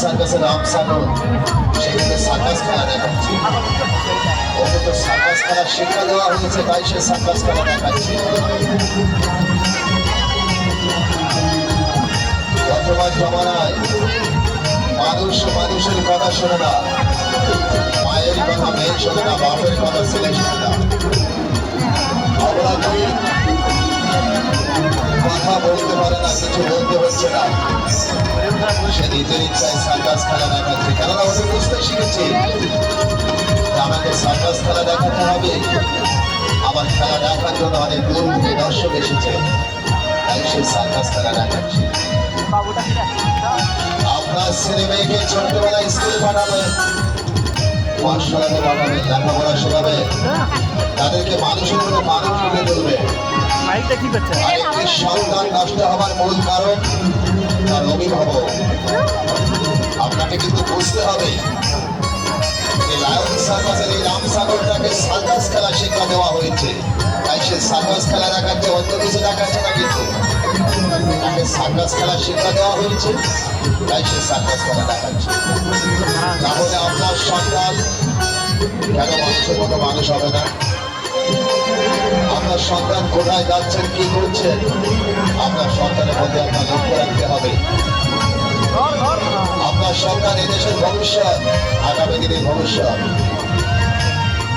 সার্কাসের রাম সাগর সেখানে সার্কাস খেলা দেখাচ্ছে। ওকে তো সার্কাস খেলার শিক্ষা দেওয়া হয়েছে, তাই সে সার্কাস খেলা দেখাচ্ছে। বর্তমান জমানায় মানুষ মানুষের কথা শোনে না, মায়ের কথা মেয়ে শোনে না, বাপের কথা ছেলে শোনে না। অপরাধী কথা বলতে পারে না, কিছু বলতে হচ্ছে না, সে নিজের ইচ্ছায় সার্কাস খেলা দেখাচ্ছে। কেননা ওকে বুঝতে শিখেছে আমাকে সার্কাস খেলা দেখাতে হবে। আমার খেলা দেখার জন্য অনেক দূর থেকে দর্শক এসেছে, তাই সে সার্কাস খেলা দেখাচ্ছে। আপনার ছেলে মেয়েকে ছোটবেলায় স্কুলে পাঠাবেন, পাঠশালাতে পাঠাবেন, লেখাপড়া শেখাবে, তাদেরকে মানুষের মতো মানুষ গড়ে তুলবে। আরেকটি সন্তান নষ্ট হওয়ার মূল কারণ তার অভিভাবক। আপনাকে কিন্তু বুঝতে হবে যে লায়ন সার্কাসের এই রাম সাগরটাকে সার্কাস খেলা শিক্ষা দেওয়া হয়েছে, তাই সে সার্কাস খেলা দেখাচ্ছে, অন্য কিছু দেখাচ্ছে না। কিন্তু তাকে সার্কাস খেলা শিক্ষা দেওয়া হয়েছে, তাই সে সার্কাস খেলা দেখাচ্ছে। তাহলে আপনার সন্তান কেন মানুষের মতো মানুষ হবে না? আপনার সন্তান কোথায় যাচ্ছেন, কি করছেন, আপনার সন্তানের মধ্যে আপনার লক্ষ্য রাখতে হবে। আপনার সন্তান এদেশের ভবিষ্যৎ, আগামী দিনের ভবিষ্যৎ।